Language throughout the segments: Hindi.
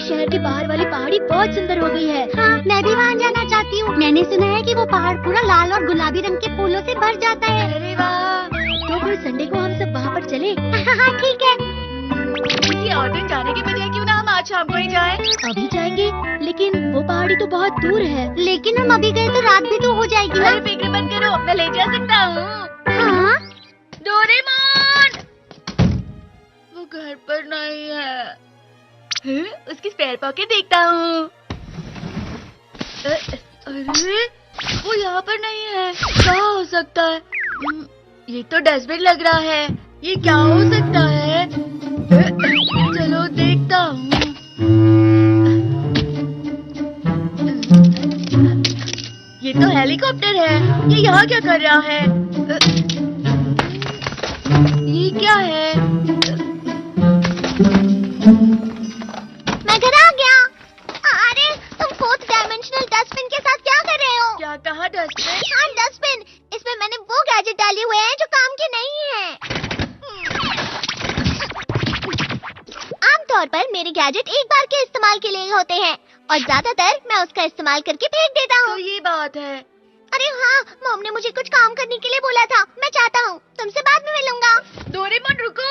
कि शहर के बाहर वाली पहाड़ी बहुत सुंदर हो गई है। हाँ, मैं भी वहाँ जाना चाहती हूँ। मैंने सुना है कि वो पहाड़ पूरा लाल और गुलाबी रंग के फूलों से भर जाता है। अरे वाह, तो फिर संडे को हम सब वहाँ पर चले। हाँ ठीक है। किसी और दिन जाने के बजाय क्यों ना हम आज शाम को ही जाएं? अभी जाएंगे, लेकिन वो पहाड़ी तो बहुत दूर है। लेकिन हम अभी गए तो रात भी तो हो जाएगी ना। अरे फिक्र मत करो, मैं ले जा सकता हूँ। हाँ? डोरेमोन, वो घर पर नहीं है। उसकी स्पेयर पॉकेट देखता हूँ। अरे वो यहाँ पर नहीं है। क्या हो सकता है? ये तो डस्टबिन लग रहा है। ये क्या हो सकता है? चलो देखता हूँ। ये तो हेलीकॉप्टर है। ये यहाँ क्या कर रहा है? ये क्या है? मैं घर आ गया। अरे तुम 4th डायमेंशनल डस्टबिन के साथ क्या कर रहे हो? क्या कहा डस्टबिन? हाँ डस्टबिन, इसमें मैंने वो गैजेट डाले हुए हैं जो काम के नहीं है। आमतौर पर मेरे गैजेट एक बार के इस्तेमाल के लिए होते हैं और ज्यादातर मैं उसका इस्तेमाल करके फेंक देता हूँ। तो ये बात है। अरे हाँ, मॉम ने मुझे कुछ काम करने के लिए बोला था। मैं चाहता हूँ तुमसे बाद में मिलूंगा। डोरेमोन रुको,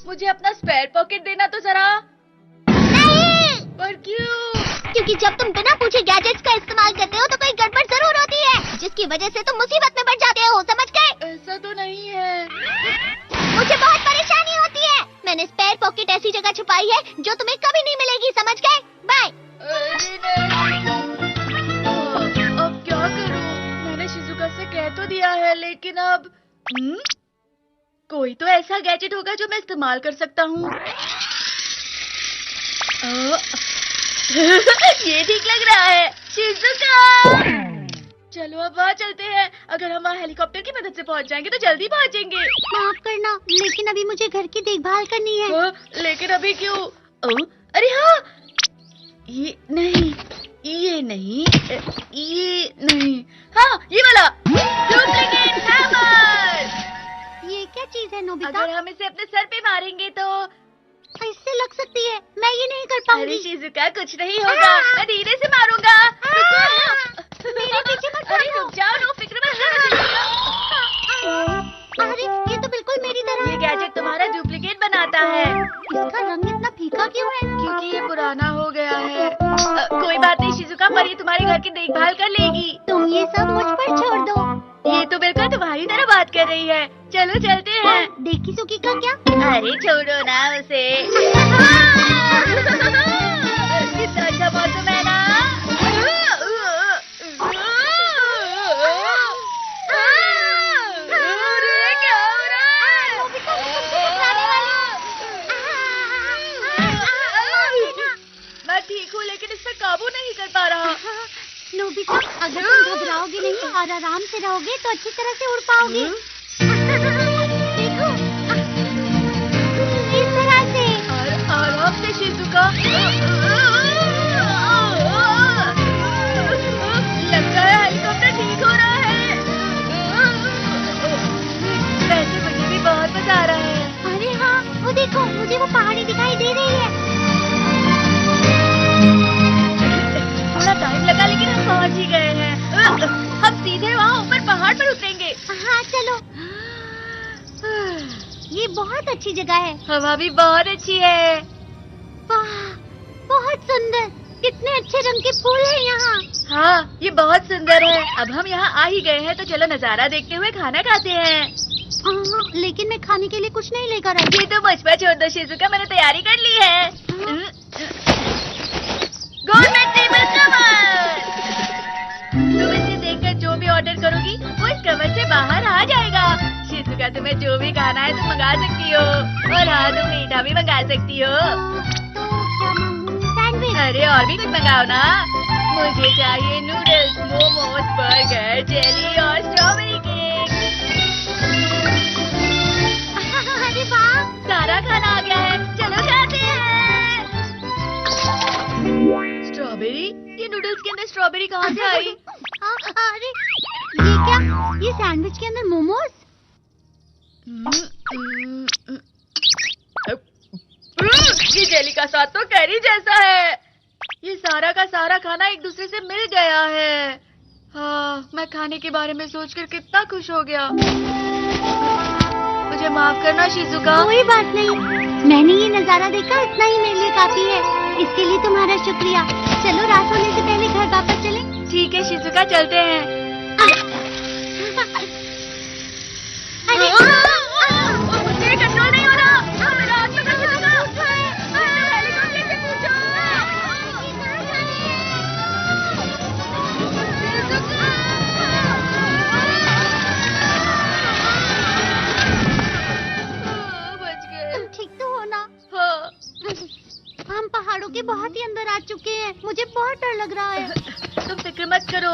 मुझे अपना स्पेयर पॉकेट देना तो जरा। नहीं, पर क्यों? क्योंकि जब तुम बिना पूछे गैजेट्स का इस्तेमाल करते हो तो कोई गड़बड़ जरूर होती है, जिसकी वजह से तुम मुसीबत में पड़ जाते हो, समझ गए? ऐसा तो नहीं है। मुझे बहुत परेशानी होती है। मैंने स्पेयर पॉकेट ऐसी जगह छुपाई है जो तुम्हें कभी नहीं मिलेगी, समझ गए? बाय। अरे नहीं। अब क्या करूं? मैंने शिजुका से कह तो दिया है, लेकिन अब कोई तो ऐसा गैजेट होगा जो मैं इस्तेमाल कर सकता हूँ। ये ठीक लग रहा है। शिजुका, चलो अब वहाँ चलते हैं। अगर हम वहाँ हेलीकॉप्टर की मदद से पहुँच जाएंगे तो जल्दी पहुँचेंगे। माफ करना, लेकिन अभी मुझे घर की देखभाल करनी है। लेकिन अभी क्यों? अरे हाँ, ये नहीं, ये नहीं, ये नहीं। हाँ, ये वाला डुप्लीकेट हैमर। ये क्या चीज है नोबिता? अगर हम इसे अपने सर पे मारेंगे तो इससे लग सकती है। मैं ये नहीं कर अरे पाऊंगी। शिजुका, कुछ नहीं होगा। मैं धीरे से मारूंगा। मेरे पीछे मत अरे भागो। रुक जाओ, नो फिक्र मत करो शिजुका। अरे ये तो बिल्कुल मेरी तरह ये है। गैजेट तुम्हारा डुप्लीकेट बनाता है। इसका रंग इतना फीका क्यों है? क्योंकि ये पुराना हो गया है। कोई बात नहीं शिजुका, पर ये तुम्हारे घर की देखभाल कर लेगी। तुम ये सब मुझ पर छोड़ दो। ये तो बिल्कुल तुम्हारी तरह बात कर रही है। चलो चलते हैं। देखी सुखी का क्या? अरे छोड़ो ना उसे। कितना अच्छा मौसम है ना। अरे क्या हो रहा है? मैं ठीक हूँ, लेकिन इस पर काबू नहीं कर पा रहा। नोबिता, अगर तुम घबराओगे नहीं और आराम से रहोगे तो अच्छी तरह से उड़ पाओगे। देखो, इस तरह से। और आराम से शिजुका। लगता है हेलीकॉप्टर ठीक हो रहा है। वैसे मुझे भी बहुत मजा आ रहा है। अरे हाँ, वो देखो, मुझे वो पहाड़ी दिखाई दे रही है। थोड़ा टाइम लगा, लेकिन हम पहुंच ही गए हैं। हम सीधे वहाँ ऊपर पहाड़ पर उतरेंगे। हाँ चलो। ये बहुत अच्छी जगह है। हवा भी बहुत अच्छी है। वाह, बहुत सुंदर। कितने अच्छे रंग के फूल हैं यहाँ। हाँ, ये बहुत सुंदर है। अब हम यहाँ आ ही गए हैं तो चलो नजारा देखते हुए खाना खाते हैं। लेकिन मैं खाने के लिए कुछ नहीं लेकर आई। ये तो मुझ पर छोड़ दो शिजुका, मैंने तैयारी कर ली है। Government table cover. तुम इसे देखकर जो भी ऑर्डर करोगी वो इस कवर से बाहर आ जाएगा। शिजुका, तुम्हें जो भी खाना है तुम मंगा सकती हो। और हाँ, तुम मीठा भी मंगा सकती हो। तो क्या मांगूं? सैंडविच। अरे और भी कुछ मंगाओ ना। मुझे चाहिए नूडल्स, मोमोज, बर्गर, जेली और स्ट्रॉबेरी केक। अरे वाह, सारा खाना आ गया है, चलो खाते हैं। स्ट्रॉबेरी? ये नूडल्स के अंदर स्ट्रॉबेरी कहाँ से आई? अरे ये क्या? ये सैंडविच के अंदर मोमोज? ये जेली का स्वाद तो कैरी जैसा है। ये सारा का सारा खाना एक दूसरे से मिल गया है। हाँ, मैं खाने के बारे में सोचकर कितना खुश हो गया। मुझे माफ करना शिजुका। कोई बात नहीं, मैंने ये नजारा देखा, इतना ही मेरे लिए काफी है। इसके लिए तुम्हारा शुक्रिया। चलो रात होने से पहले घर वापस चलें। ठीक है शिजुका, चलते हैं। अरे मुझे कंट्रोल नहीं हो रहा। मेरा हाथ पकड़ शिजुका। हेलीकॉप्टर से पूछो। बच गए। तुम ठीक तो हो ना? हाँ। हम पहाड़ों के बहुत ही अंदर आ चुके हैं। मुझे बहुत डर लग रहा है। तुम फिक्र मत करो,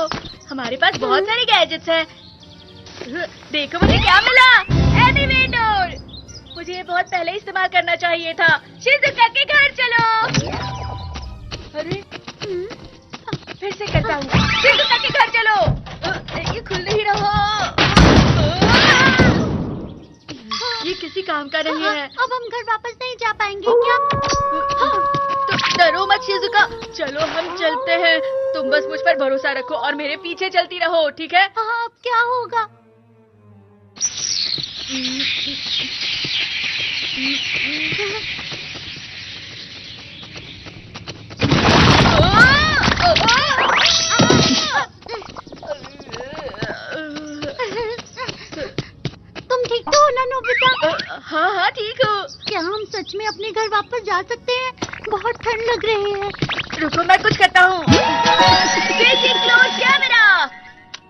हमारे पास बहुत सारे गैजेट्स हैं। देखो मुझे क्या मिला, एनिमेटर। मुझे ये बहुत पहले इस्तेमाल करना चाहिए था। शिजुका के घर चलो। अरे फिर से करता हूँ। शिजुका के घर चलो। ये खुल नहीं रहा। ये किसी काम का नहीं है। अब हम घर वापस नहीं जा पाएंगे क्या? तुम डरो मत शिजुका, चलो हम चलते हैं। तुम बस मुझ पर भरोसा रखो और मेरे पीछे चलती रहो, ठीक है? हाँ, अब क्या होगा? तुम ठीक तो हो ना नोबिता? हाँ हाँ ठीक हो। क्या हम सच में अपने घर वापस जा सकते हैं? बहुत ठंड लग रही है। रुको मैं कुछ करता हूँ। कैमरा,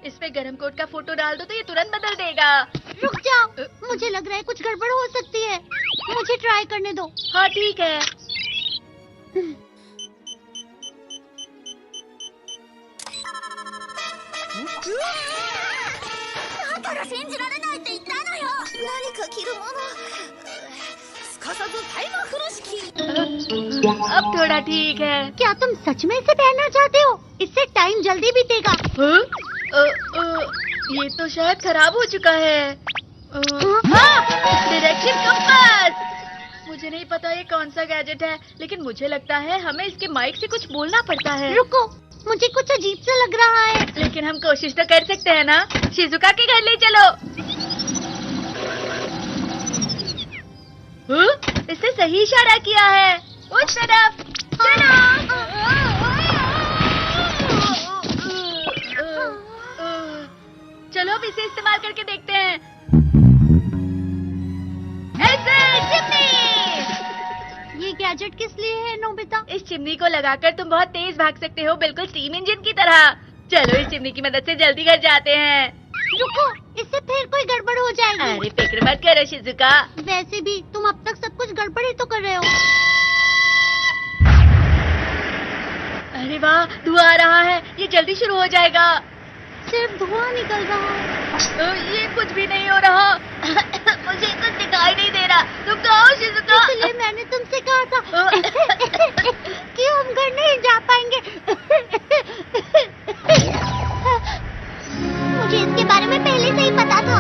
इस पे गरम कोट का फोटो डाल दो तो ये तुरंत बदल देगा। रुक जाओ, मुझे लग रहा है कुछ गड़बड़ हो सकती है। मुझे ट्राई करने दो। हाँ ठीक है। अब थोड़ा ठीक है। क्या तुम सच में इसे पहनना चाहते हो? इससे टाइम जल्दी बीतेगा। ये तो शायद खराब हो चुका है। हाँ? Direction compass. मुझे नहीं पता ये कौन सा गैजेट है, लेकिन मुझे लगता है हमें इसके माइक से कुछ बोलना पड़ता है। रुको, मुझे कुछ अजीब सा लग रहा है। लेकिन हम कोशिश तो कर सकते हैं ना। शिजुका के घर ले चलो। इससे सही इशारा किया है, उस तरफ चलो। चलो अब इसे इस्तेमाल करके देखते हैं। ऐसे चिमनी। ये गैजेट किस लिए है नोबिता? इस चिमनी को लगाकर तुम बहुत तेज भाग सकते हो, बिल्कुल स्टीम इंजन की तरह। चलो इस चिमनी की मदद से जल्दी घर जाते हैं। रुको, इससे फिर कोई गड़बड़ हो जाएगी। अरे फिक्र मत करो शिजुका। वैसे भी तुम अब तक सब कुछ गड़बड़ ही तो कर रहे हो। अरे वाह, धुआं आ रहा है। ये जल्दी शुरू हो जाएगा। सिर्फ धुआं निकल रहा है। ये कुछ भी नहीं हो रहा। मुझे कुछ दिखाई नहीं दे रहा। तुम कहो शिजुका। इसलिए मैंने तुमसे कहा था कि हम घर नहीं जा पाएंगे। मुझे इसके बारे में पहले से ही पता था।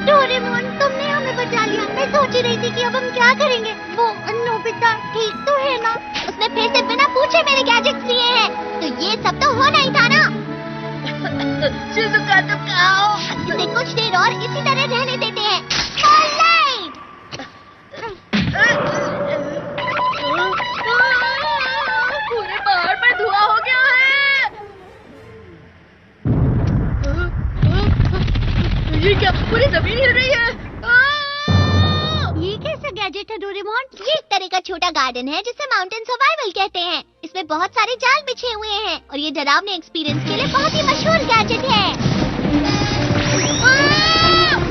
डोरेमोन, तुमने हमें बचा लिया। मैं सोच ही रही थी कि अब हम क्या करेंगे। वो नोबिता ठीक तो है ना? उसने फिर से बिना पूछे मेरे गैजेट्स लिए हैं, तो ये सब तो होना ही था ना। शिजुका तुम कहो। इसे कुछ देर और इसी तरह रहने देते हैं। Starlight! पूरे पहाड़ पर धुआं हो गया है। ये क्या, पूरी जमीन हिल रही है। ये कैसा गैजेट है डोरेमोन? ये एक तरह का छोटा गार्डन है जिसे माउंटेन सर्वाइवल कहते हैं। इसमें बहुत सारे जाल बिछे हुए हैं और ये डरावने एक्सपीरियंस के लिए बहुत ही मशहूर गैजेट है।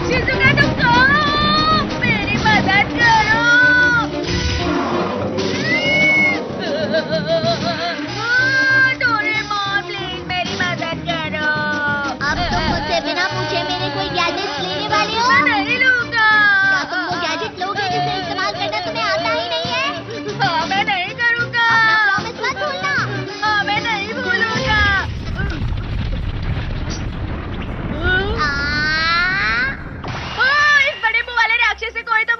शिजुका तुम कहो, मेरी मदद करो। डोरेमोन प्लीज मेरी मदद करो। अब तुम मुझसे बिना पूछे मेरे कोई गैजेट लेने वाले हो? मैं नहीं लूंगा। क्या तुम वो गैजेट लोगे जिसे इस्तेमाल करना तुम्हें आता ही नहीं है? हाँ मैं नहीं करूँगा। अपना प्रॉमिस मत भूलना। हाँ मैं नहीं भूलूंगा। इस बड़े मुंह वाले राक्षस से कोई तो